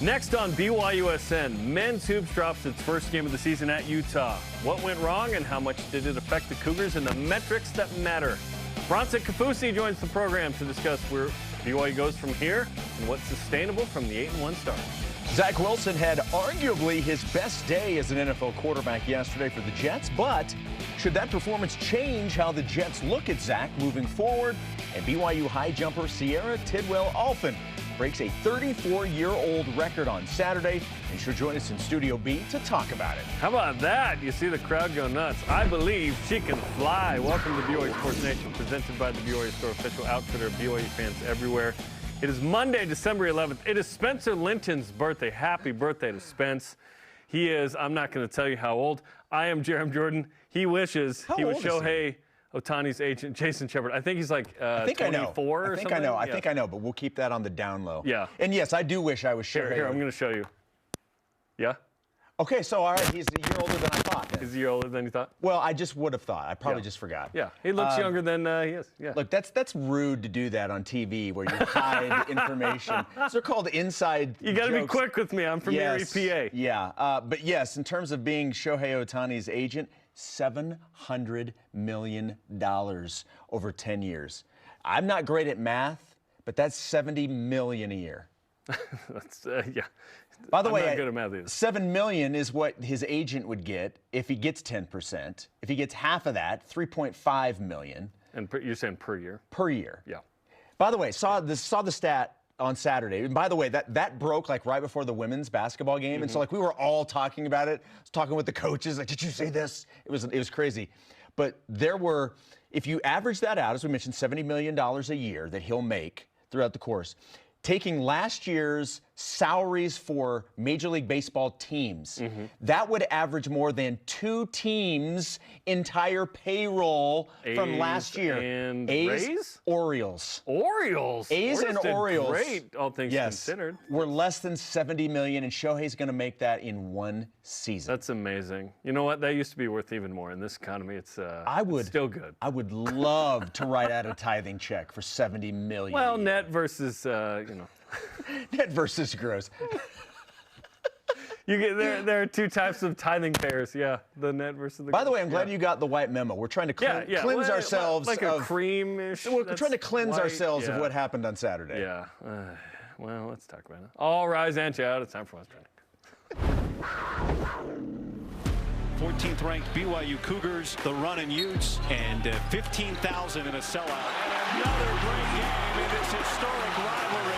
Next on BYUSN, men's hoops drops its first game of the season at Utah. What went wrong and how much did it affect the Cougars and the metrics that matter? Bron Kusi joins the program to discuss where BYU goes from here and what's sustainable from the 8-1 start. Zach Wilson had arguably his best day as an NFL quarterback yesterday for the Jets, but should that performance change how the Jets look at Zach moving forward? And BYU high jumper Sierra Tidwell-Alfin breaks a 34-year-old record on Saturday, and she'll join us in Studio B to talk about it. How about that? You see the crowd go nuts. I believe she can fly. Welcome to BYU Sports Nation, presented by the BYU Store, official outfitter of BYU fans everywhere. It is Monday, December 11th. It is Spencer Linton's birthday. Happy birthday to Spence. He is, I'm not going to tell you how old. I am Jerem Jordan. He wishes he was Shohei Ohtani's agent, Jason Shepard. I think he's like 24 or something. I think I know, but we'll keep that on the down low. Yeah. And yes, I do wish I was Shohei. Here, I'm going to show you. Yeah? Okay, so all right, he's a year older than I thought. Then. He's a year older than you thought? Well, I just would have thought. I probably just forgot. Yeah, he looks younger than he is. Yeah. Look, that's rude to do that on TV where you hide information. They're called inside You got to be jokes. quick with me. I'm from Erie, PA. Yeah, but yes, in terms of being Shohei Ohtani's agent, $700 million over 10 years. I'm not great at math, but that's $70 million a year. That's, yeah. By the way, not good at math either. $7 million is what his agent would get if he gets 10%. If he gets half of that, $3.5 million. And you're saying per year? Per year. Yeah. By the way, saw the stat on Saturday. And by the way, that broke like right before the women's basketball game. Mm-hmm. And so like we were all talking about it. I was talking with the coaches, like, did you say this? It was crazy. But there were, if you average that out, as we mentioned, $70 million a year that he'll make throughout the course, taking last year's salaries for Major League Baseball teams, that would average more than 2 teams' entire payroll from last year. And A's, Rays? Orioles. Orioles? A's and Orioles. Great, all things considered. We're less than $70 million, and Shohei's going to make that in one season. That's amazing. You know what? That used to be worth even more. In this economy, it's still good. I would love to write out a tithing check for $70 million. Well, net versus, Net versus gross. You get there are 2 types of tithing payers. Yeah, the net versus the. By the way, I'm glad you got the white memo. We're trying to cleanse ourselves like of a cream-ish. We're trying to cleanse ourselves of what happened on Saturday. Yeah. Well, let's talk about it. All rise and shout. It's time for West Training. 14th ranked BYU Cougars, the Runnin' Utes, and 15,000 in a sellout. And another great game in this historic rivalry.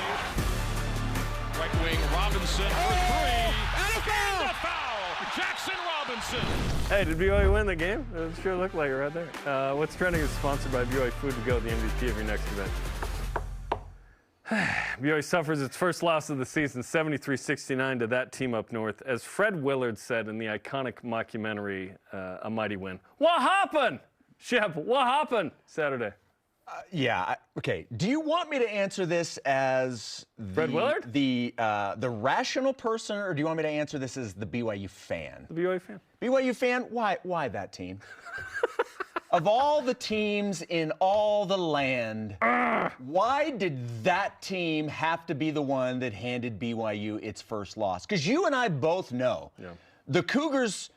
Right wing Robinson for 3. And a foul! Jackson Robinson. Hey, did BYU win the game? It sure looked like it right there. What's Trending is sponsored by BYU Food to Go, the MVP of your next event. BYU suffers its first loss of the season, 73-69 to that team up north. As Fred Willard said in the iconic mockumentary, A Mighty Win. What happened? Shep, what happened Saturday? Okay. Do you want me to answer this as Fred Willard? the rational person, or do you want me to answer this as the BYU fan? The BYU fan. BYU fan, why that team? Of all the teams in all the land, why did that team have to be the one that handed BYU its first loss? Because you and I both know the Cougars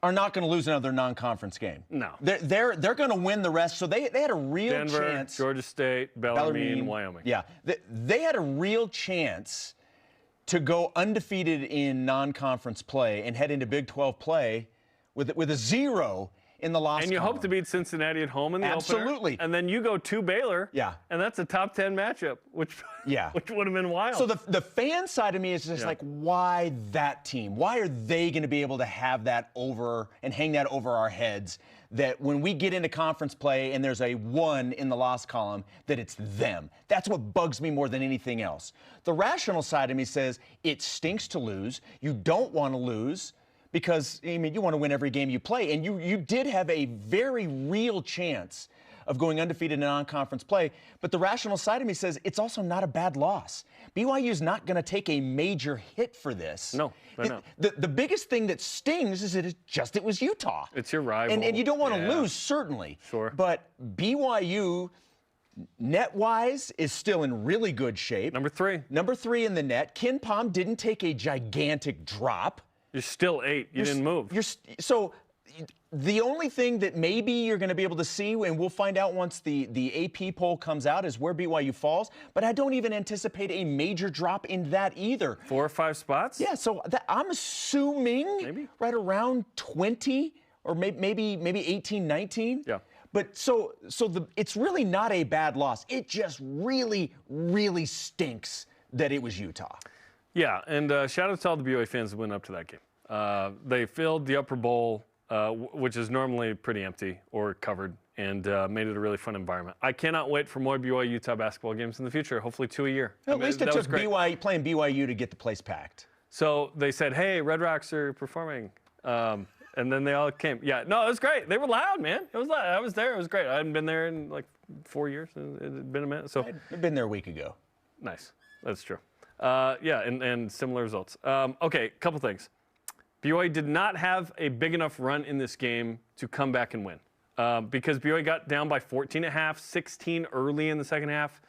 are not going to lose another non-conference game. No. They're going to win the rest, so they had a real Denver, chance. Georgia State, Bellarmine, Wyoming. Yeah. They had a real chance to go undefeated in non-conference play and head into Big 12 play with a 0 in the loss And you column. hope to beat Cincinnati at home in the Absolutely. opener. And then you go to Baylor. Yeah. And that's a top 10 matchup, which would have been wild. So the fan side of me is just like, why that team? Why are they going to be able to have that over and hang that over our heads, that when we get into conference play and there's a 1 in the loss column, that it's them? That's what bugs me more than anything else. The rational side of me says it stinks to lose. You don't want to lose, because, I mean, you want to win every game you play. And you did have a very real chance of going undefeated in non-conference play. But the rational side of me says it's also not a bad loss. BYU's not going to take a major hit for this. No, they're not. The biggest thing that stings is that it was Utah. It's your rival. And you don't want to lose, certainly. Sure. But BYU Net-wise is still in really good shape. Number 3. Number 3 in the net. Ken Pom didn't take a gigantic drop. You're still 8. You didn't move. So the only thing that maybe you're going to be able to see, and we'll find out once the AP poll comes out, is where BYU falls. But I don't even anticipate a major drop in that either. 4 or 5 spots? Yeah, so I'm assuming right around 20 or maybe 18, 19. Yeah. But so it's really not a bad loss. It just really, really stinks that it was Utah. Yeah, and shout out to all the BYU fans that went up to that game. They filled the upper bowl, which is normally pretty empty or covered, and made it a really fun environment. I cannot wait for more BYU-Utah basketball games in the future, hopefully 2 a year. At least it took playing BYU to get the place packed. So they said, hey, Red Rocks are performing. And then they all came. Yeah, no, it was great. They were loud, man. It was loud. I was there. It was great. I hadn't been there in like 4 years. It had been a minute. So I'd been there a week ago. Nice. That's true. Yeah, and similar results. Okay, couple things. BYU did not have a big enough run in this game to come back and win because BYU got down by 14 at half, 16 early in the second half.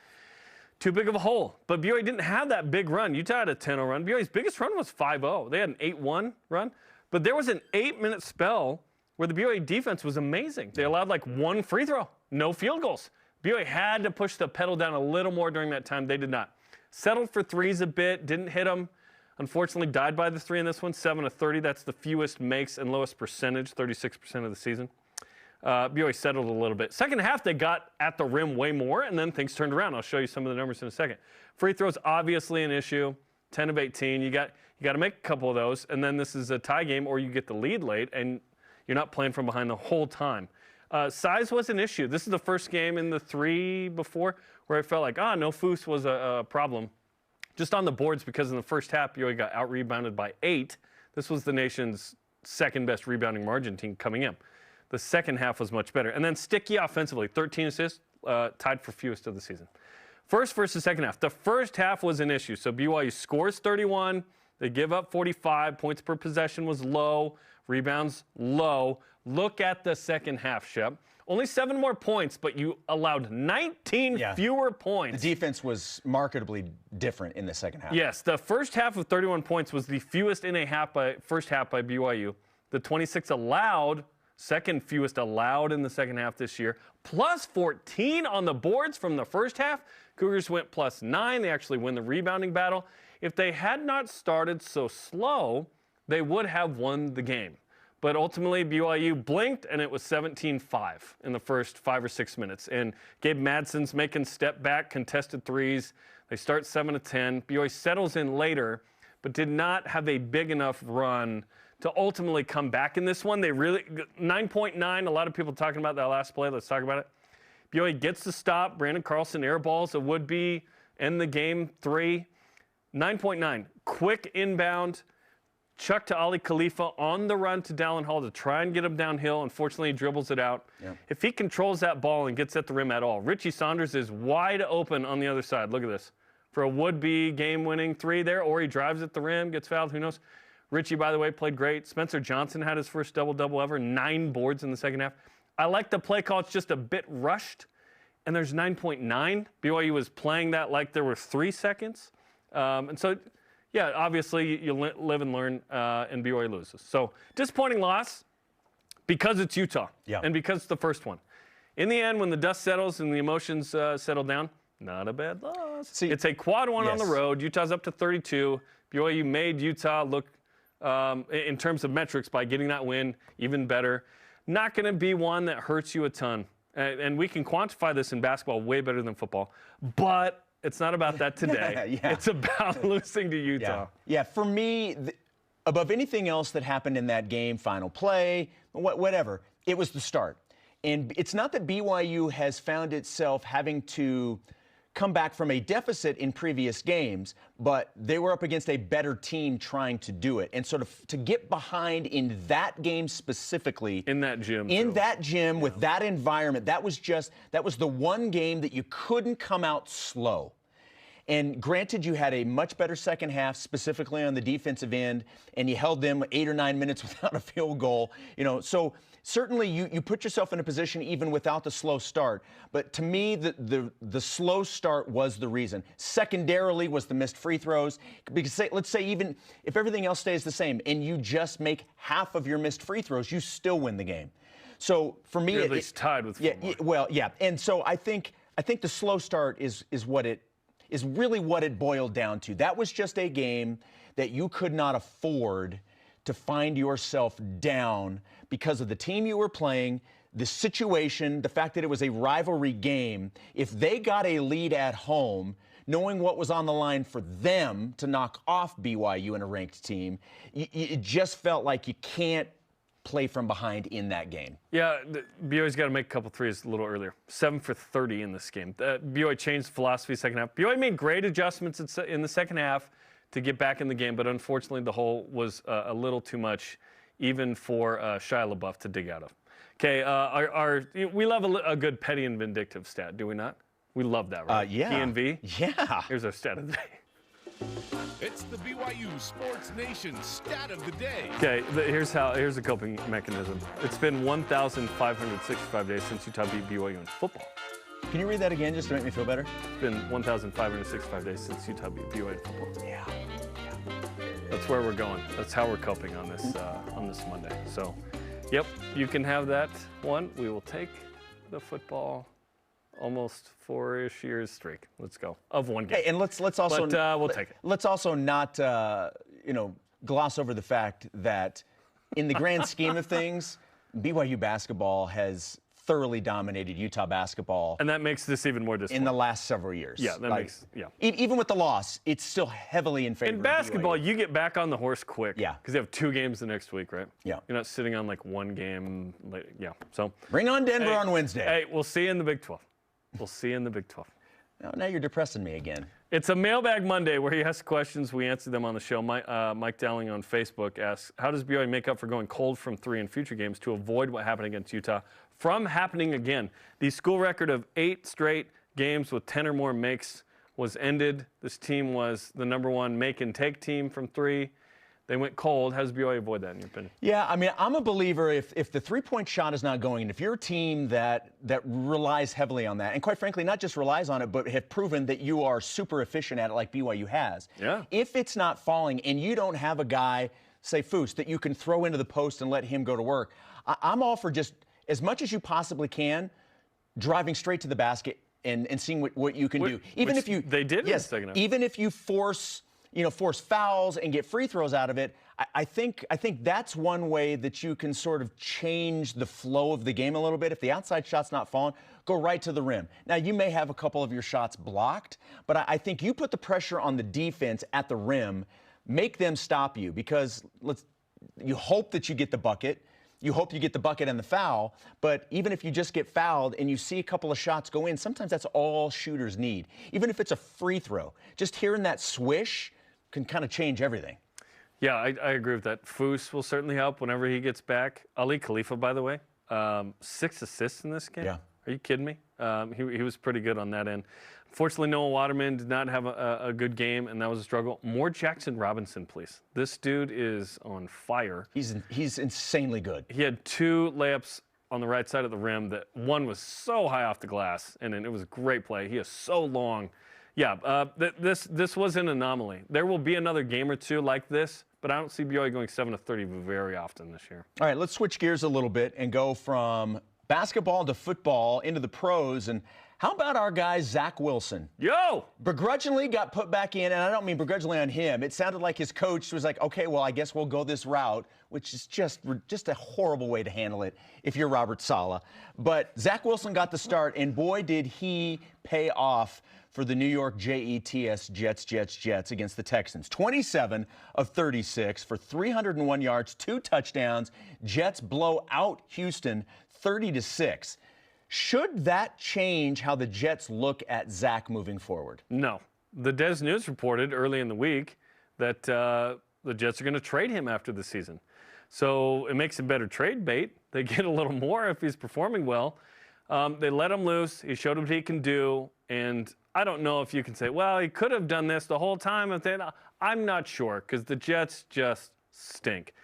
Too big of a hole. But BYU didn't have that big run. Utah had a 10-0 run. BYU's biggest run was 5-0. They had an 8-1 run. But there was an 8-minute spell where the BYU defense was amazing. They allowed like 1 free throw, no field goals. BYU had to push the pedal down a little more during that time. They did not. Settled for threes a bit, didn't hit them. Unfortunately, died by the 3 in this one, 7 of 30. That's the fewest makes and lowest percentage, 36% of the season. BYU settled a little bit. Second half, they got at the rim way more, and then things turned around. I'll show you some of the numbers in a second. Free throws, obviously an issue, 10 of 18. You got to make a couple of those, and then this is a tie game, or you get the lead late, and you're not playing from behind the whole time. Size was an issue. This is the first game in the 3 before where I felt like, no foos was a problem. Just on the boards, because in the first half, BYU got out-rebounded by 8. This was the nation's second-best rebounding margin team coming in. The second half was much better. And then sticky offensively, 13 assists, tied for fewest of the season. First versus second half. The first half was an issue. So BYU scores 31. They give up 45. Points per possession was low. Rebounds low. Look at the second half, Shep. Only 7 more points, but you allowed 19 fewer points. The defense was markedly different in the second half. Yes, the first half of 31 points was the fewest in a first half by BYU. The 26 allowed, second fewest allowed in the second half this year. Plus 14 on the boards from the first half. Cougars went plus 9. They actually win the rebounding battle. If they had not started so slow, they would have won the game. But ultimately, BYU blinked, and it was 17-5 in the first 5 or 6 minutes. And Gabe Madsen's making step-back contested threes. They start 7 of 10. BYU settles in later, but did not have a big enough run to ultimately come back in this one. They really 9.9. A lot of people talking about that last play. Let's talk about it. BYU gets the stop. Brandon Carlson airballs a would-be end the game 3. 9.9. Quick inbound. Chuck to Ali Khalifa on the run to Dallin Hall to try and get him downhill. Unfortunately, he dribbles it out. Yep. If he controls that ball and gets at the rim at all, Richie Saunders is wide open on the other side. Look at this. For a would-be game-winning 3 there, or he drives at the rim, gets fouled, who knows. Richie, by the way, played great. Spencer Johnson had his first double-double ever, 9 boards in the second half. I like the play call. It's just a bit rushed, and there's 9.9. BYU was playing that like there were 3 seconds. And so, yeah, obviously you live and learn, and BYU loses. So disappointing loss because it's Utah and because it's the first one. In the end, when the dust settles and the emotions settle down, not a bad loss. See, it's a quad 1 on the road. Utah's up to 32. BYU made Utah look, in terms of metrics, by getting that win even better. Not going to be one that hurts you a ton. And we can quantify this in basketball way better than football. But it's not about that today. It's about losing to Utah. Yeah, for me, above anything else that happened in that game, final play, whatever, it was the start. And it's not that BYU has found itself having to come back from a deficit in previous games, but they were up against a better team trying to do it. And sort of to get behind in that game specifically. In that gym. With that environment, that was the one game that you couldn't come out slow. And granted, you had a much better second half, specifically on the defensive end, and you held them 8 or 9 minutes without a field goal. So certainly you put yourself in a position even without the slow start. But to me, the slow start was the reason. Secondarily was the missed free throws. Because let's say even if everything else stays the same and you just make half of your missed free throws, you still win the game. So for me, you're at least tied with 4 more. And so I think the slow start is really what it boiled down to. That was just a game that you could not afford to find yourself down because of the team you were playing, the situation, the fact that it was a rivalry game. If they got a lead at home, knowing what was on the line for them to knock off BYU and a ranked team, it just felt like you can't play from behind in that game. Yeah, BYU's got to make a couple threes a little earlier. 7 for 30 in this game. BYU changed philosophy second half. BYU made great adjustments in the second half to get back in the game, but unfortunately the hole was a little too much, even for Shia LaBeouf to dig out of. Okay, we love a good petty and vindictive stat, do we not? We love that, right? Yeah. PNV? Yeah. Here's our stat of the day. It's the BYU Sports Nation stat of the day. Okay, here's a coping mechanism. It's been 1,565 days since Utah beat BYU in football. Can you read that again just to make me feel better? It's been 1,565 days since Utah beat BYU in football. Yeah. That's where we're going. That's how we're coping on this Monday. So, yep, you can have that one. We will take the football almost 4-ish years streak. Let's go of one game. Hey, and let's also we'll take it. Let's also not gloss over the fact that in the grand scheme of things, BYU basketball has thoroughly dominated Utah basketball. And that makes this even more disappointing. In the last several years. Yeah, that makes, yeah. Even with the loss, it's still heavily in favor in of basketball, BYU. you get back on the horse quick. Yeah. Because you have 2 games the next week, right? Yeah. You're not sitting on like one game. Yeah. So bring on Denver on Wednesday. Hey, we'll see you in the Big 12. We'll see you in the Big 12. Now you're depressing me again. It's a Mailbag Monday where he asks questions. We answer them on the show. Mike Dowling on Facebook asks, how does BYU make up for going cold from 3 in future games to avoid what happened against Utah from happening again? The school record of 8 straight games with 10 or more makes was ended. This team was the #1 make and take team from 3. They went cold. How does BYU avoid that, in your opinion? Yeah, I mean, I'm a believer if the three-point shot is not going, and if you're a team that relies heavily on that, and quite frankly, not just relies on it, but have proven that you are super efficient at it like BYU has. Yeah. If it's not falling and you don't have a guy, say Foose, that you can throw into the post and let him go to work, I'm all for just, as much as you possibly can, driving straight to the basket and seeing what you can do. Even if you they did in the second half. Even if you force fouls and get free throws out of it, I think that's one way that you can sort of change the flow of the game a little bit. If the outside shot's not falling, go right to the rim. Now, you may have a couple of your shots blocked, but I think you put the pressure on the defense at the rim, make them stop you, because you hope that you get the bucket. You hope you get the bucket and the foul, but even if you just get fouled and you see a couple of shots go in, sometimes that's all shooters need. Even if it's a free throw, just hearing that swish can kind of change everything. Yeah, I agree with that. Foose will certainly help whenever he gets back. Ali Khalifa, by the way, 6 assists in this game. Yeah. Are you kidding me? He was pretty good on that end. Unfortunately, Noah Waterman did not have a good game, and that was a struggle. More Jackson Robinson, please. This dude is on fire. He's insanely good. He had 2 layups on the right side of the rim. That one was so high off the glass, and it was a great play. He is so long. Yeah, this was an anomaly. There will be another game or two like this, but I don't see BYU going 7 of 30 very often this year. All right, let's switch gears a little bit and go from basketball to football into the pros. And how about our guy, Zach Wilson? Yo! Begrudgingly got put back in, and I don't mean begrudgingly on him. It sounded like his coach was like, okay, well, I guess we'll go this route, which is just a horrible way to handle it if you're Robert Saleh. But Zach Wilson got the start, and boy, did he pay off for the New York Jets against the Texans. 27 of 36 for 301 yards, 2 touchdowns. Jets blow out Houston 30-6. Should that change how the Jets look at Zach moving forward? No. The Des News reported early in the week that the Jets are going to trade him after the season. So it makes a better trade bait. They get a little more if he's performing well. They let him loose. He showed what he can do. And I don't know if you can say, well, he could have done this the whole time. I'm not sure because the Jets just stink.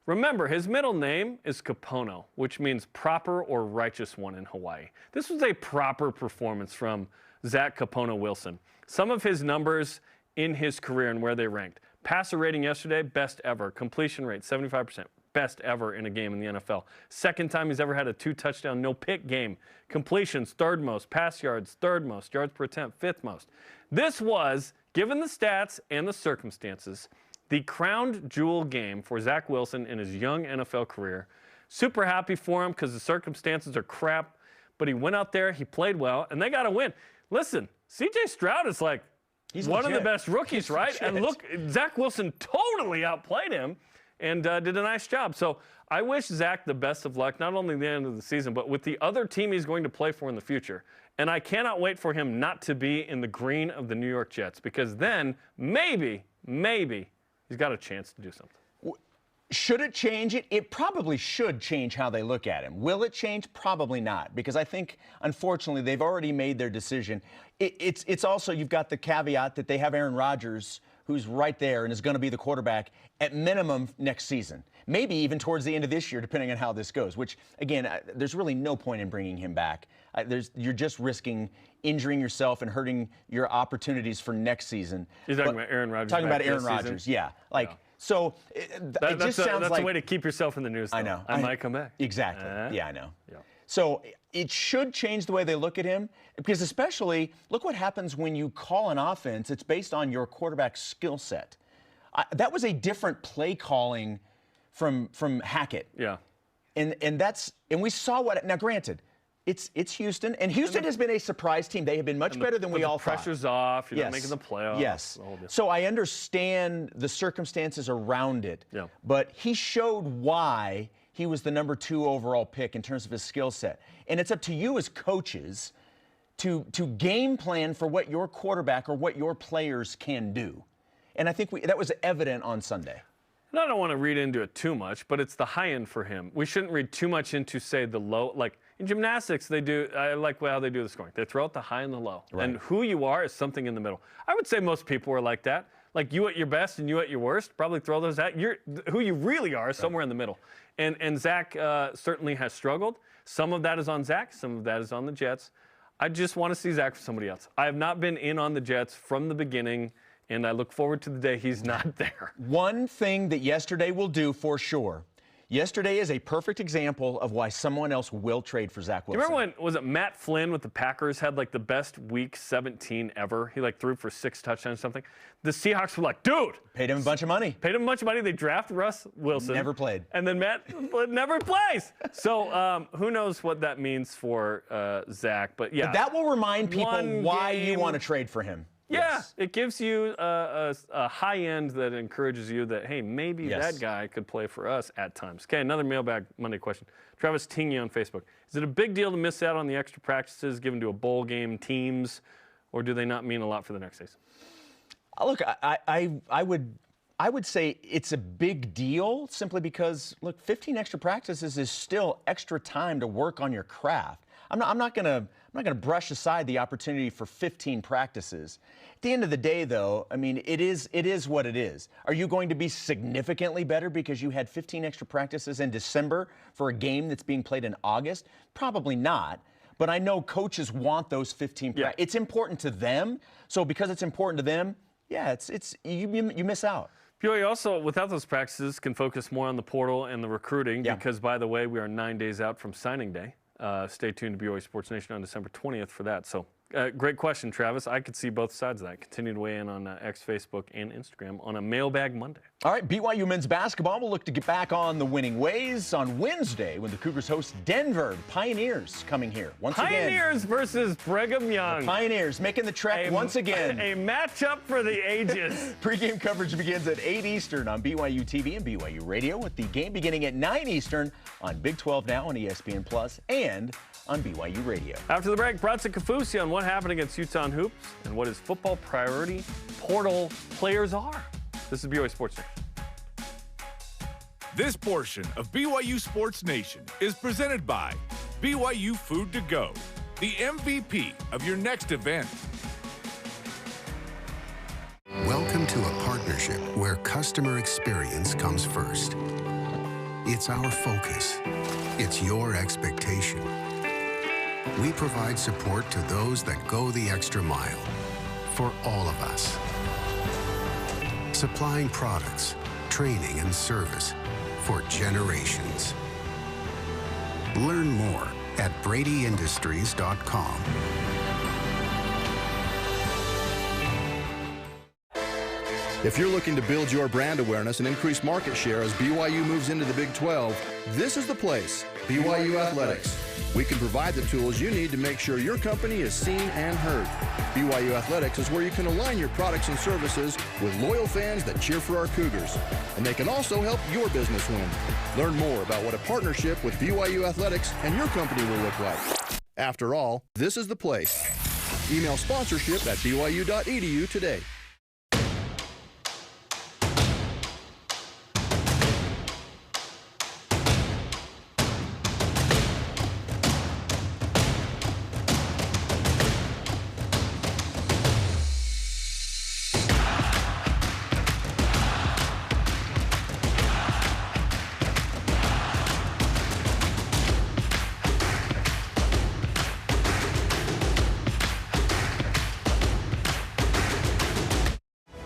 Remember, his middle name is Kapono, which means proper or righteous one in Hawaii. This was a proper performance from Zach Kapono Wilson. Some of his numbers in his career and where they ranked. Passer rating yesterday, best ever. Completion rate, 75%. Best ever in a game in the NFL. Second time he's ever had a 2-touchdown, no-pick game. Completions, third most. Pass yards, third most. Yards per attempt, fifth most. This was, given the stats and the circumstances, the crowned jewel game for Zach Wilson in his young NFL career. Super happy for him because the circumstances are crap, but he went out there, he played well, and they got a win. Listen, C.J. Stroud is like one of the best rookies, right? And look, Zach Wilson totally outplayed him and did a nice job. So I wish Zach the best of luck, not only at the end of the season, but with the other team he's going to play for in the future. And I cannot wait for him not to be in the green of the New York Jets because then maybe he's got a chance to do something. Should it change it? It probably should change how they look at him. Will it change? Probably not, because I think, unfortunately, they've already made their decision. It's also, you've got the caveat that they have Aaron Rodgers, who's right there and is going to be the quarterback at minimum next season. Maybe even towards the end of this year, depending on how this goes, which, again, there's really no point in bringing him back. You're just risking injuring yourself and hurting your opportunities for next season. You're talking about Aaron Rodgers. Talking about Aaron Rodgers, yeah. So it just sounds like... That's a way to keep yourself in the news, though. I know. I might come back. Exactly. Yeah, I know. Yeah. So it should change the way they look at him, because especially, look what happens when you call an offense. It's based on your quarterback's skill set. That was a different play calling from Hackett. Yeah. And we saw what... Now, granted, it's Houston, and Houston has been a surprise team. They have been much better than we all thought. Pressure's off. You're not making the playoffs. Yes. So I understand the circumstances around it. Yeah. But he showed why he was the number 2 overall pick in terms of his skill set. And it's up to you as coaches to game plan for what your quarterback or what your players can do. And I think that was evident on Sunday. And I don't want to read into it too much, but it's the high end for him. We shouldn't read too much into, say, the low. Like in gymnastics, I like how they do the scoring. They throw out the high and the low. Right. And who you are is something in the middle. I would say most people are like that. Like you at your best and you at your worst, probably throw those out. Who you really are is somewhere in the middle. And Zach certainly has struggled. Some of that is on Zach. Some of that is on the Jets. I just want to see Zach for somebody else. I have not been in on the Jets from the beginning, and I look forward to the day he's not there. One thing that yesterday will do for sure. Yesterday is a perfect example of why someone else will trade for Zach Wilson. You remember when, was it Matt Flynn with the Packers had like the best week 17 ever? He like threw for 6 touchdowns or something. The Seahawks were like, dude. Paid him a bunch of money. They drafted Russ Wilson. Never played. And then Matt never plays. So who knows what that means for Zach. But yeah. But that will remind people why you want to trade for him. Yeah, yes. It gives you a high end that encourages you that, hey, maybe that guy could play for us at times. Okay, another Mailbag Monday question. Travis Tingy on Facebook. Is it a big deal to miss out on the extra practices given to a bowl game teams, or do they not mean a lot for the next season? Look, I would say it's a big deal simply because, look, 15 extra practices is still extra time to work on your craft. I'm not going to brush aside the opportunity for 15 practices. At the end of the day, though, I mean, it is what it is. Are you going to be significantly better because you had 15 extra practices in December for a game that's being played in August? Probably not. But I know coaches want those 15 practices. It's important to them. So because it's important to them, you miss out. BYU also, without those practices, can focus more on the portal and the recruiting because, by the way, we are 9 days out from signing day. Stay tuned to BYU Sports Nation on December 20th for that. So, great question, Travis. I could see both sides of that. Continue to weigh in on X, Facebook, and Instagram on a Mailbag Monday. All right, BYU men's basketball will look to get back on the winning ways on Wednesday when the Cougars host Denver. The Pioneers coming here once again. Pioneers versus Brigham Young. The Pioneers making the trek once again. A matchup for the ages. Pre-game coverage begins at 8 Eastern on BYUtv and BYU Radio, with the game beginning at 9 Eastern on Big 12 Now on ESPN Plus and on BYU Radio. After the break, Bron Kusi on what happened against Utah in hoops and what his football priority portal players are. This is BYU Sports Nation. This portion of BYU Sports Nation is presented by BYU Food to Go, the MVP of your next event. partnership where customer experience comes first. It's our focus. It's your expectation. We provide support to those that go the extra mile for all of us. Supplying products, training, and service for generations. Learn more at bradyindustries.com. If you're looking to build your brand awareness and increase market share as BYU moves into the Big 12, this is the place, BYU Athletics. We can provide the tools you need to make sure your company is seen and heard. BYU Athletics is where you can align your products and services with loyal fans that cheer for our Cougars. And they can also help your business win. Learn more about what a partnership with BYU Athletics and your company will look like. After all, this is the place. Email sponsorship at byu.edu today.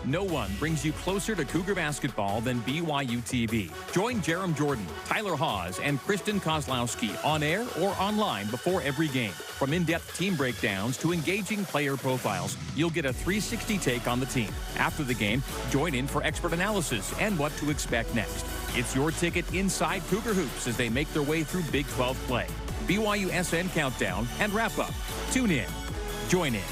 No one brings you closer to Cougar basketball than BYUtv. Join Jerem Jordan, Tyler Hawes, and Kristen Kozlowski on air or online before every game. From in-depth team breakdowns to engaging player profiles, you'll get a 360 take on the team. After the game, join in for expert analysis and what to expect next. It's your ticket inside Cougar hoops as they make their way through Big 12 play. BYUSN countdown and wrap up. Tune in. Join in.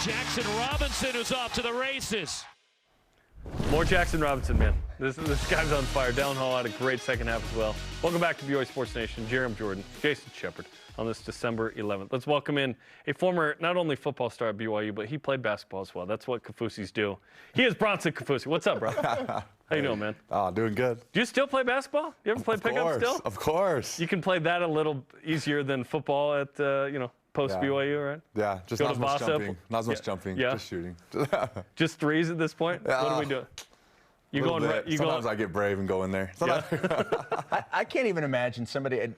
Jackson Robinson is off to the races. More Jackson Robinson, man. This guy's on fire. Dallin Hall had a great second half as well. Welcome back to BYU Sports Nation. Jerem Jordan, Jason Shepard on this December 11th. Let's welcome in a former, not only football star at BYU, but he played basketball as well. That's what Kafusis do. He is Bronson Kusi. What's up, bro? How you doing, man? Oh, doing good. Do you still play basketball? You ever play pickup still? Of course. You can play that a little easier than football at, post BYU, right? Yeah, just not as much jumping. Not as much jumping, just shooting. Just threes at this point? What are we doing? Sometimes I get brave and go in there. Yeah. I can't even imagine somebody.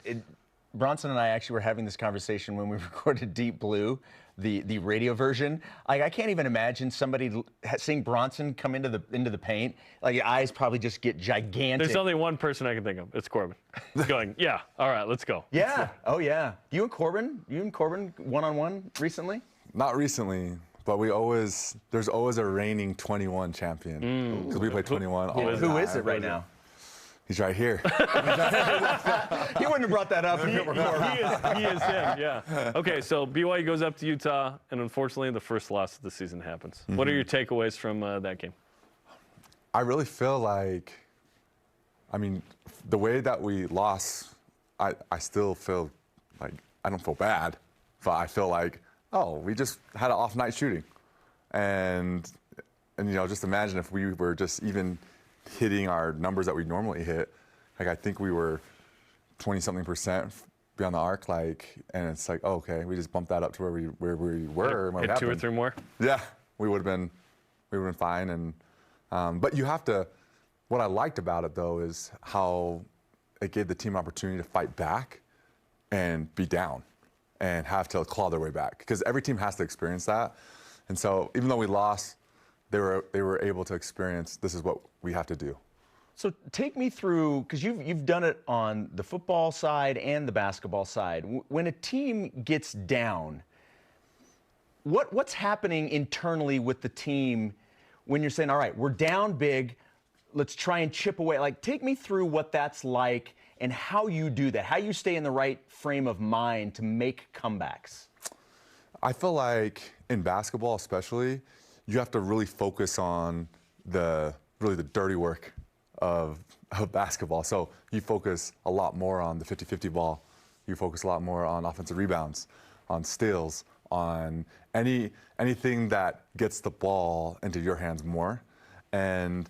Bronson and I actually were having this conversation when we recorded Deep Blue, the radio version. I can't even imagine somebody seeing Bronson come into the paint. Like your eyes probably just get gigantic. There's only one person I can think of. It's Corbin. Going, yeah, all right, let's go. Yeah. Oh yeah. You and Corbin one-on-one recently? Not recently. But there's always a reigning 21 champion. Because we play 21 all the time. Who is it right now? He's right here. He wouldn't have brought that up. He is him, yeah. Okay, so BYU goes up to Utah, and unfortunately the first loss of the season happens. Mm-hmm. What are your takeaways from that game? I really feel like, the way that we lost, I still feel like, I don't feel bad, but I feel like, we just had an off night shooting. And just imagine if we were just even hitting our numbers that we normally hit. Like, I think we were 20-something% beyond the arc, and it's like, okay, we just bumped that up to where we were. Hit 2 or 3 more? Yeah, we would have been fine. And but you have to, what I liked about it though is how it gave the team opportunity to fight back and be down and have to claw their way back, because every team has to experience that. And so even though we lost, they were able to experience, this is what we have to do. So take me through, because you've done it on the football side and the basketball side. When a team gets down, what's happening internally with the team when you're saying, all right, we're down big, let's try and chip away? Like, take me through what that's like and how you do that, how you stay in the right frame of mind to make comebacks. I feel like in basketball especially, you have to really focus on the dirty work of basketball. So you focus a lot more on the 50-50 ball. You focus a lot more on offensive rebounds, on steals, on anything that gets the ball into your hands more. And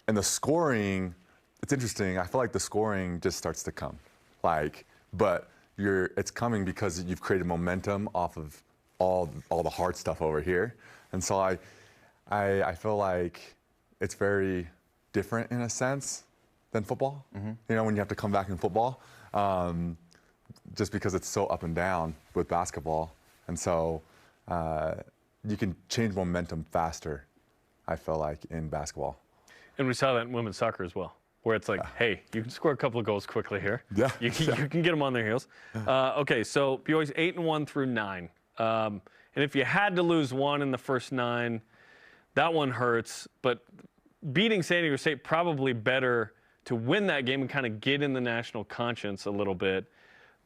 the scoring, it's interesting. I feel like the scoring just starts to come. But it's coming because you've created momentum off of all the hard stuff over here. And so I feel like it's very different in a sense than football. You know, when you have to come back in football, just because it's so up and down with basketball. And so you can change momentum faster, I feel like, in basketball. And we saw that in women's soccer as well, where it's like, hey, you can score a couple of goals quickly here. Yeah. You can get them on their heels. Okay, so BYU's 8-1 through 9. And if you had to lose one in the first 9, that one hurts. But beating San Diego State, probably better to win that game and kind of get in the national conscience a little bit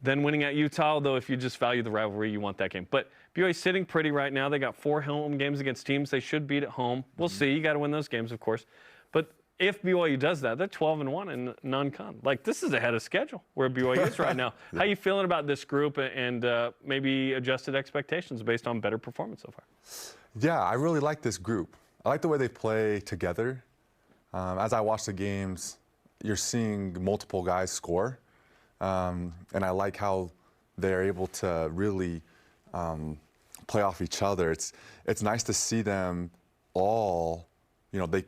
than winning at Utah, though if you just value the rivalry, you want that game. But BYU's sitting pretty right now. They got 4 home games against teams they should beat at home. We'll see. You got to win those games, of course. But if BYU does that, they're 12-1 in non-con. Like, this is ahead of schedule where BYU is right now. How you feeling about this group and maybe adjusted expectations based on better performance so far? Yeah, I really like this group. I like the way they play together. As I watch the games, you're seeing multiple guys score. And I like how they're able to really play off each other. It's nice to see them all, they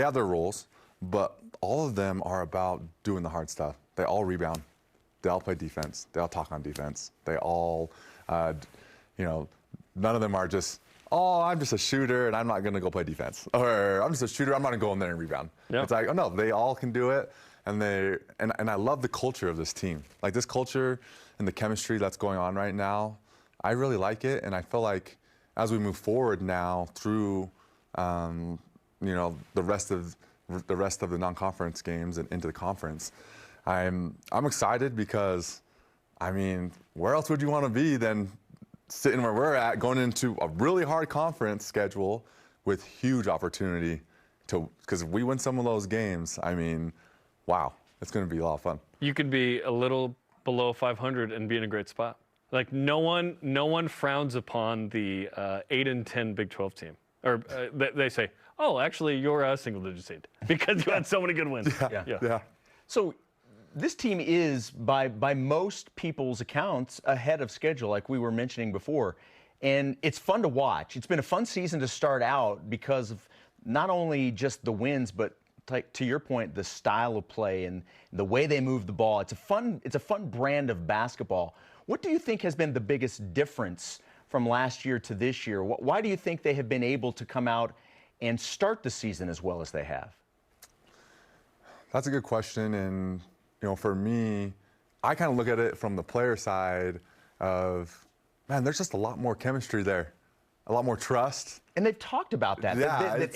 have their roles, but all of them are about doing the hard stuff. They all rebound. They all play defense. They all talk on defense. They all, none of them are just, oh, I'm just a shooter and I'm not going to go play defense. Or I'm just a shooter, I'm not going to go in there and rebound. Yep. It's like, oh no, they all can do it. And I love the culture of this team. Like, this culture and the chemistry that's going on right now, I really like it. And I feel like as we move forward now through, the rest of the non-conference games and into the conference, I'm excited because, I mean, where else would you want to be than sitting where we're at, going into a really hard conference schedule with huge opportunity because if we win some of those games, I mean, wow, it's going to be a lot of fun. You could be a little below 500 and be in a great spot. Like, no one frowns upon the 8-10 Big 12 team. Or they say, oh, actually, you're a single-digit seed because you had so many good wins. Yeah. So this team is, by most people's accounts, ahead of schedule, like we were mentioning before. And it's fun to watch. It's been a fun season to start out because of not only just the wins, but to your point, the style of play and the way they move the ball. It's a fun brand of basketball. What do you think has been the biggest difference from last year to this year? Why do you think they have been able to come out and start the season as well as they have? That's a good question. And, for me, I kind of look at it from the player side of, man, there's just a lot more chemistry there, a lot more trust. And they've talked about that. Yeah,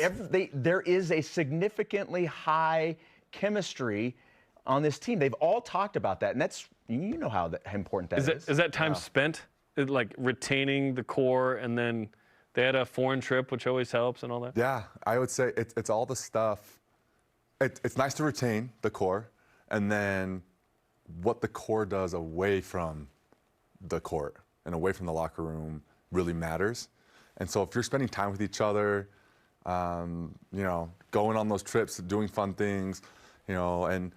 there is a significantly high chemistry on this team. They've all talked about that, and that's, how important that is. Is that time spent, like, retaining the core, and then they had a foreign trip, which always helps and all that? Yeah, I would say it's all the stuff. It's nice to retain the core, and then what the core does away from the court and away from the locker room really matters. And so if you're spending time with each other, going on those trips, doing fun things, and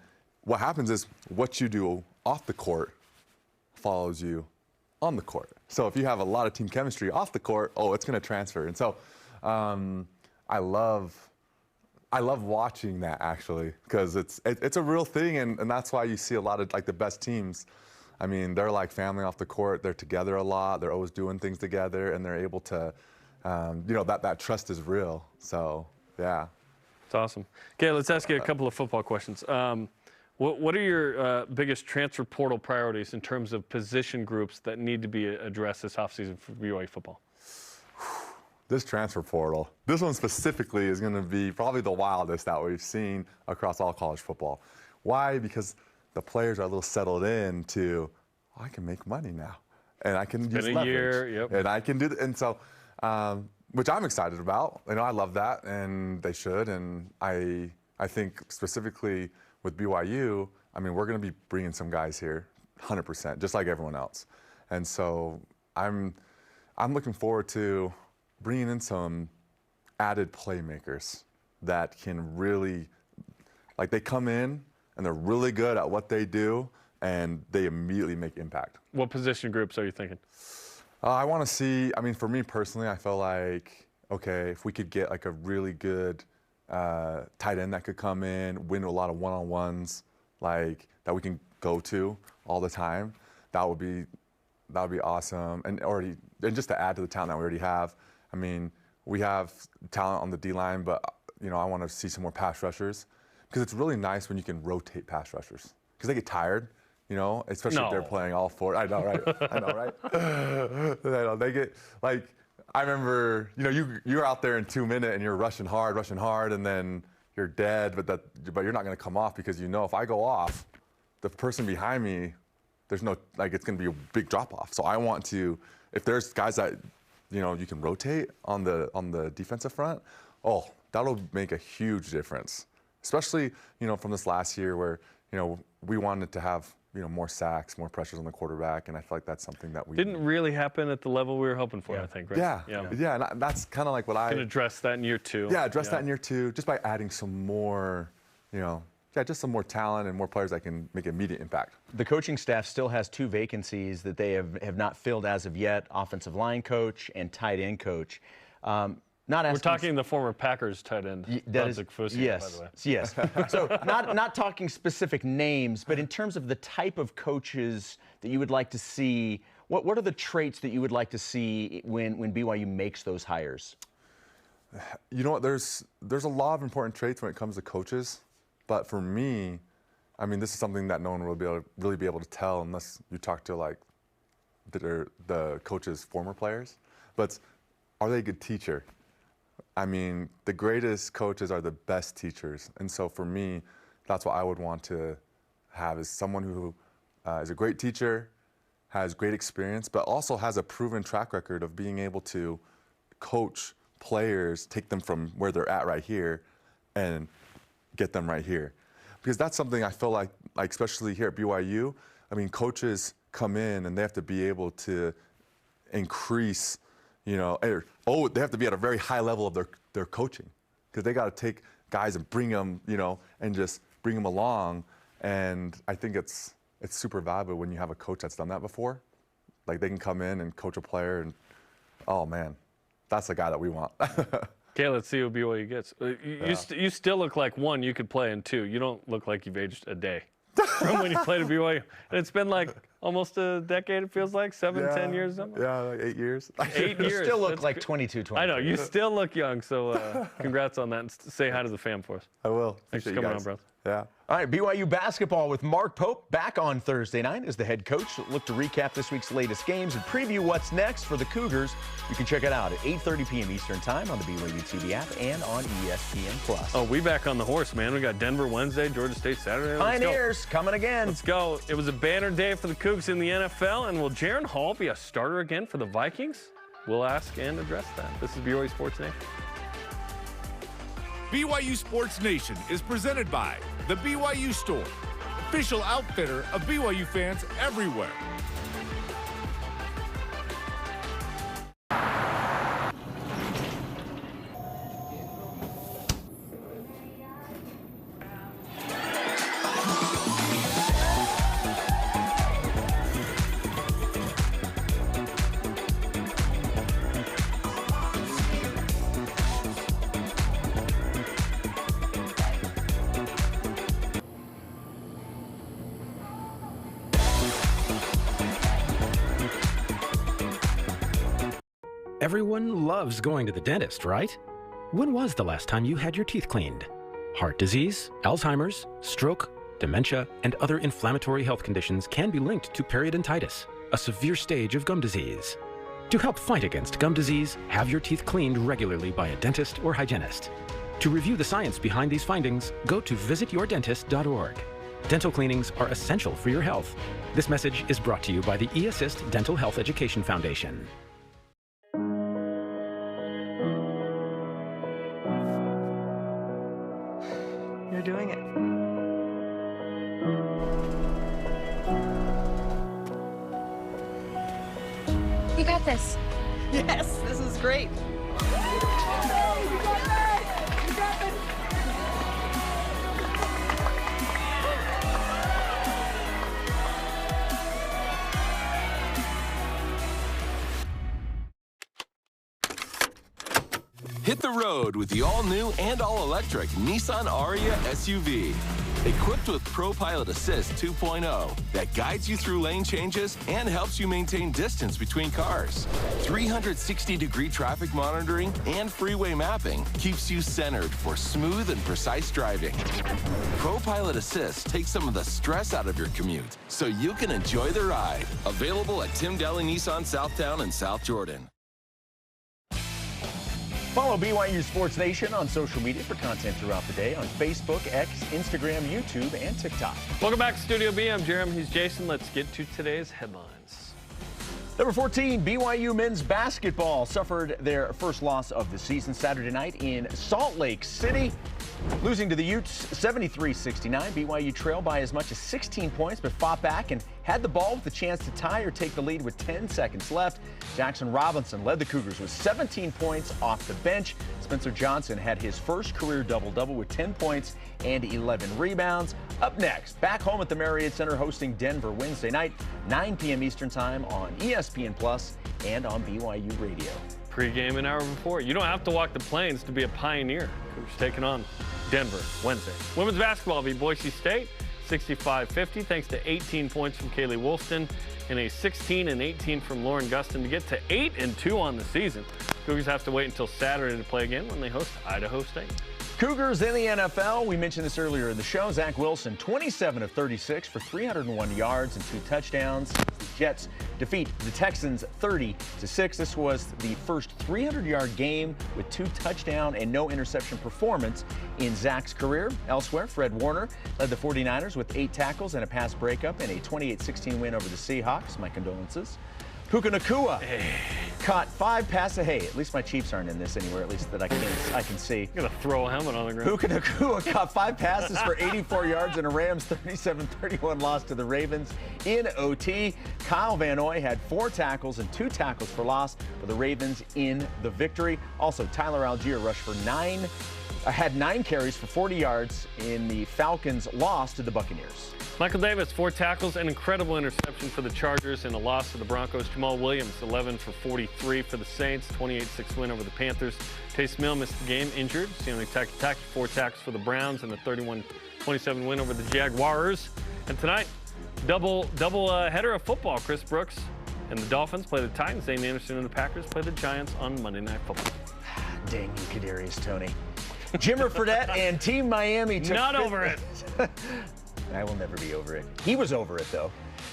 what happens is what you do off the court follows you on the court. So if you have a lot of team chemistry off the court, it's going to transfer. And so I love watching that, actually, because it's a real thing, and that's why you see a lot of, like, the best teams. I mean, they're like family off the court. They're together a lot. They're always doing things together, and they're able to, that trust is real. So, yeah. It's awesome. Okay, let's ask you a couple of football questions. What are your biggest transfer portal priorities in terms of position groups that need to be addressed this offseason for BYU football? This transfer portal, this one specifically is going to be probably the wildest that we've seen across all college football. Why? Because the players are a little settled in to, I can make money now, and I can use leverage, and I can do, and so, which I'm excited about. I love that, and they should. And I think specifically with BYU, I mean, we're going to be bringing some guys here, 100%, just like everyone else. And so I'm I'm looking forward to bringing in some added playmakers that can really, like, they come in and they're really good at what they do, and they immediately make impact. What position groups are you thinking? I want to see, I mean, for me personally, I feel like, okay, if we could get like a really good tight end that could come in, win a lot of one-on-ones, like that we can go to all the time, that would be awesome. And just to add to the talent that we already have, I mean, we have talent on the D-line, but you know, I want to see some more pass rushers, because it's really nice when you can rotate pass rushers, because they get tired, you know, especially if they're playing all four. I know, right? I know, right? I know, they get, like, I remember, you know, you're out there in 2 minutes and you're rushing hard, and then you're dead, but you're not going to come off, because you know if I go off, the person behind me, there's no, like, it's going to be a big drop off. So I want to, if there's guys that, you know, you can rotate on the defensive front, oh, that'll make a huge difference. Especially, you know, from this last year where, you know, we wanted to have, you know, more sacks, more pressures on the quarterback, and I feel like that's something that we didn't really happen at the level we were hoping for. I think, right? Yeah, and that's kind of like what I can address that in year 2. Yeah, that in year 2, just by adding some more, you know, just some more talent and more players that can make immediate impact. The coaching staff still has 2 vacancies that they have not filled as of yet: offensive line coach and tight end coach. We're talking the former Packers tight end. That is, Kusi, yes, by the way. Yes. So not talking specific names, but in terms of the type of coaches that you would like to see, what are the traits that you would like to see when BYU makes those hires? You know what? There's a lot of important traits when it comes to coaches, but for me, I mean, this is something that no one will really be able to tell unless you talk to like the coach's former players. But are they a good teacher? I mean, the greatest coaches are the best teachers. And so for me, that's what I would want to have, is someone who is a great teacher, has great experience, but also has a proven track record of being able to coach players, take them from where they're at right here and get them right here. Because that's something I feel like especially here at BYU, I mean, coaches come in and they have to be able to increase, you know, they have to be at a very high level of their coaching, because they got to take guys and bring them, you know, and just bring them along. And I think it's super valuable when you have a coach that's done that before. Like, they can come in and coach a player, and oh man, that's the guy that we want. Okay, let's see who BYU gets. You still look like, 1, you could play, and 2, you don't look like you've aged a day from when you played at BYU. And it's been like almost a decade, it feels like, 10 years. Something. Yeah, like 8 years. 8 years. You still look like 22, 23. I know, you still look young, so congrats on that, and say hi to the fam for us. I will. Thanks for coming on, bro. Yeah. All right, BYU basketball with Mark Pope back on Thursday night as the head coach. Look to recap this week's latest games and preview what's next for the Cougars. You can check it out at 8:30 p.m. Eastern Time on the BYUtv app and on ESPN+. Oh, we back on the horse, man. We got Denver Wednesday, Georgia State Saturday. Pioneers coming again. Let's go. It was a banner day for the Cougs in the NFL, and will Jaron Hall be a starter again for the Vikings? We'll ask and address that. This is BYU Sports Nation. BYU Sports Nation is presented by the BYU Store, official outfitter of BYU fans everywhere. Everyone loves going to the dentist, right? When was the last time you had your teeth cleaned? Heart disease, Alzheimer's, stroke, dementia, and other inflammatory health conditions can be linked to periodontitis, a severe stage of gum disease. To help fight against gum disease, have your teeth cleaned regularly by a dentist or hygienist. To review the science behind these findings, go to visityourdentist.org. Dental cleanings are essential for your health. This message is brought to you by the eAssist Dental Health Education Foundation. You're doing it. You got this. Yes, this is great. Hit the road with the all-new and all-electric Nissan Ariya SUV. Equipped with ProPilot Assist 2.0 that guides you through lane changes and helps you maintain distance between cars. 360-degree traffic monitoring and freeway mapping keeps you centered for smooth and precise driving. ProPilot Assist takes some of the stress out of your commute so you can enjoy the ride. Available at Tim Daly Nissan Southtown and South Jordan. Follow BYU Sports Nation on social media for content throughout the day on Facebook, X, Instagram, YouTube, and TikTok. Welcome back to Studio B. I'm Jerem. He's Jason. Let's get to today's headlines. Number 14, BYU men's basketball suffered their first loss of the season Saturday night in Salt Lake City. Losing to the Utes 73-69, BYU trailed by as much as 16 points, but fought back and had the ball with a chance to tie or take the lead with 10 seconds left. Jackson Robinson led the Cougars with 17 points off the bench. Spencer Johnson had his first career double-double with 10 points and 11 rebounds. Up next, back home at the Marriott Center hosting Denver Wednesday night, 9 p.m. Eastern Time on ESPN Plus and on BYU Radio. Pre-game an hour before. You don't have to walk the plains to be a pioneer. Cougars taking on Denver Wednesday. Women's basketball beat Boise State 65-50 thanks to 18 points from Kaylee Woolston and a 16 and 18 from Lauren Gustin to get to 8-2 on the season. Cougars have to wait until Saturday to play again when they host Idaho State. Cougars in the NFL. We mentioned this earlier in the show. Zach Wilson, 27 of 36 for 301 yards and 2 touchdowns. The Jets defeat the Texans 30-6. This was the first 300-yard game with 2 touchdown and no interception performance in Zach's career. Elsewhere, Fred Warner led the 49ers with 8 tackles and a pass breakup in a 28-16 win over the Seahawks. My condolences. Puka Nacua caught 5 passes. Hey, at least my Chiefs aren't in this anywhere, at least that I can see. You're going to throw a helmet on the ground. Puka Nacua caught 5 passes for 84 yards in a Rams 37-31 loss to the Ravens in OT. Kyle Van Noy had 4 tackles and 2 tackles for loss for the Ravens in the victory. Also, Tyler Algier rushed for had 9 carries for 40 yards in the Falcons' loss to the Buccaneers. Michael Davis, 4 tackles, an incredible interception for the Chargers and a loss to the Broncos. Jamal Williams, 11 for 43 for the Saints, 28-6 win over the Panthers. Taysom Hill missed the game, injured. Stanley Tackett, 4 tackles for the Browns and a 31-27 win over the Jaguars. And tonight, double header of football. Chris Brooks and the Dolphins play the Titans. Zane Anderson and the Packers play the Giants on Monday Night Football. Dang you, Kadarius Toney. Jimmer Fredette and Team Miami took Not over it. I will never be over it. He was over it, though.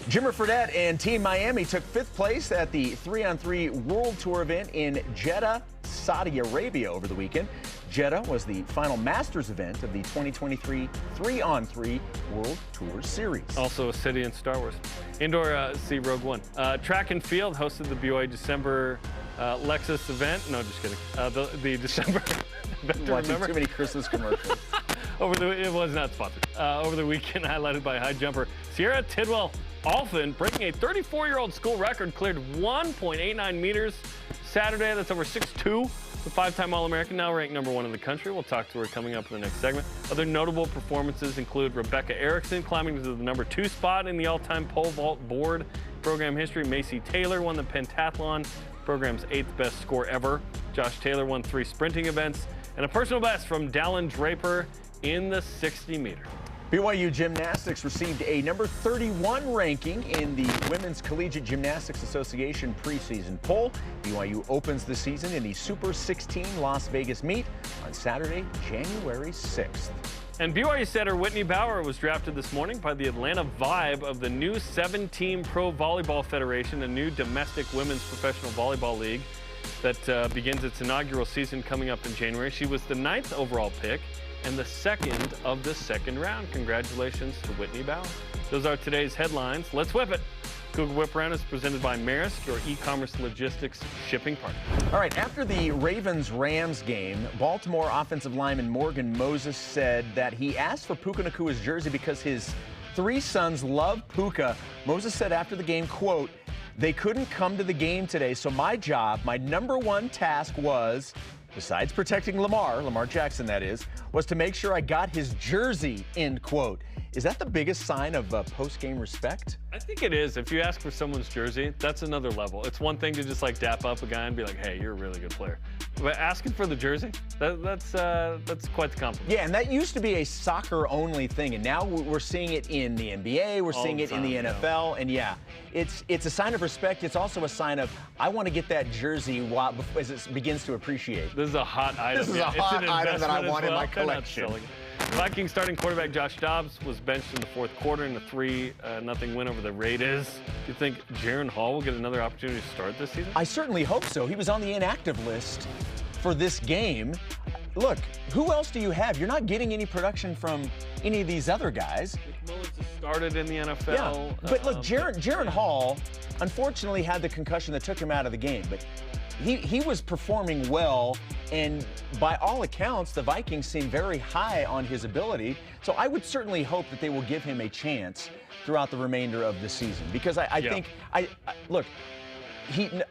Jimmer Fredette and Team Miami took 5th place at the 3-on-3 World Tour event in Jeddah, Saudi Arabia over the weekend. Jeddah was the final Masters event of the 2023 3-on-3 World Tour Series. Also a city in Star Wars. Indoor, see Rogue One. Track and Field hosted the BYU December Lexus event. No, just kidding. The December event. Watching too many Christmas commercials. It was not sponsored. Over the weekend, highlighted by high jumper Sierra Tidwell Alphin, breaking a 34-year-old school record, cleared 1.89 meters Saturday. That's over 6'2". The 5-time All-American, now ranked #1 in the country. We'll talk to her coming up in the next segment. Other notable performances include Rebecca Erickson climbing to the #2 spot in the all-time pole vault board program history. Macy Taylor won the pentathlon, program's 8th best score ever. Josh Taylor won 3 sprinting events. And a personal best from Dallin Draper in the 60-meter. BYU Gymnastics received a number 31 ranking in the Women's Collegiate Gymnastics Association preseason poll. BYU opens the season in the Super 16 Las Vegas meet on Saturday, January 6th. And BYU setter Whitney Bauer was drafted this morning by the Atlanta Vibe of the new 7-team Pro Volleyball Federation, a new domestic women's professional volleyball league that begins its inaugural season coming up in January. She was the 9th overall pick and the 2nd of the 2nd round. Congratulations to Whitney Bauer. Those are today's headlines. Let's whip it. Cougar Whip Round is presented by Maersk, your e-commerce logistics shipping partner. All right, after the Ravens-Rams game, Baltimore offensive lineman Morgan Moses said that he asked for Puka Nacua's jersey because his 3 sons love Puka. Moses said after the game, quote, They couldn't come to the game today, so my job, my number one task was, besides protecting Lamar Jackson that is, was to make sure I got his jersey, end quote. Is that the biggest sign of post-game respect? I think it is. If you ask for someone's jersey, that's another level. It's one thing to just like dap up a guy and be like, hey, you're a really good player. But asking for the jersey, that's quite the compliment. Yeah, and that used to be a soccer-only thing, and now we're seeing it in the NBA, we're seeing it in the NFL, and yeah, it's a sign of respect. It's also a sign of, I want to get that jersey as it begins to appreciate. This is a hot item. This is a hot item that I want in my collection. Vikings starting quarterback Josh Dobbs was benched in the fourth quarter in a 3-0 win over the Raiders. Do you think Jaren Hall will get another opportunity to start this season? I certainly hope so. He was on the inactive list for this game. Look, who else do you have? You're not getting any production from any of these other guys. Mullins has started in the NFL. Yeah, but look, Jaren Hall unfortunately had the concussion that took him out of the game, but he was performing well, and by all accounts, the Vikings seem very high on his ability. So I would certainly hope that they will give him a chance throughout the remainder of the season, because I think I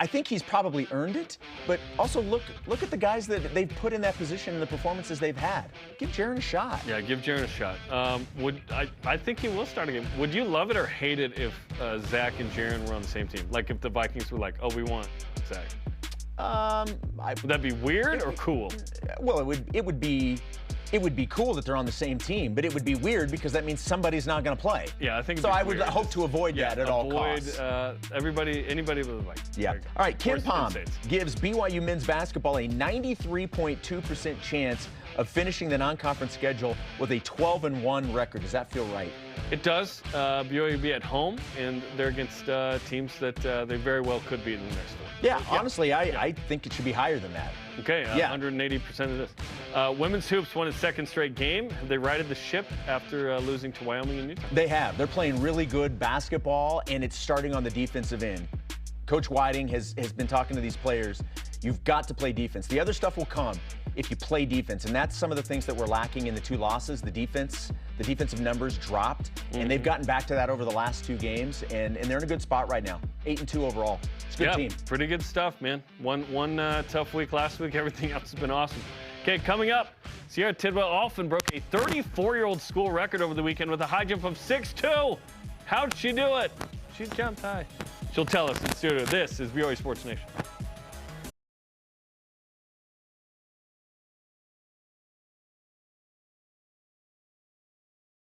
think he's probably earned it, but also look at the guys that they've put in that position and the performances they've had. Give Jaren a shot. Yeah, give Jaren a shot. I think he will start a game. Would you love it or hate it if Zach and Jaren were on the same team? Like if the Vikings were like, oh, we want Zach. Would that be weird or cool? Well, it would be cool that they're on the same team, but it would be weird because that means somebody's not going to play. Yeah, I think so. I would hope to avoid that at all costs. Anybody with a Vikings. Yeah. All right, Ken Pom gives BYU men's basketball a 93.2% chance of finishing the non-conference schedule with a 12-1 record. Does that feel right? It does. BYU will be at home, and they're against teams that they very well could beat in the next one. Yeah, honestly, I think it should be higher than that. Okay, 180% of this. Women's hoops won its second straight game. Have they righted the ship after losing to Wyoming and Utah? They have. They're playing really good basketball, and it's starting on the defensive end. Coach Whiting has been talking to these players. You've got to play defense. The other stuff will come if you play defense, and that's some of the things that we're lacking in the two losses. The defensive numbers dropped, and they've gotten back to that over the last two games, and they're in a good spot right now. 8-2 overall. It's a good team. Pretty good stuff, man. One tough week last week. Everything else has been awesome. Okay, coming up, Sierra Tidwell-Alphen broke a 34-year-old school record over the weekend with a high jump of 6'2". How'd she do it? She jumped high. She'll tell us in studio. This is BYU Sports Nation.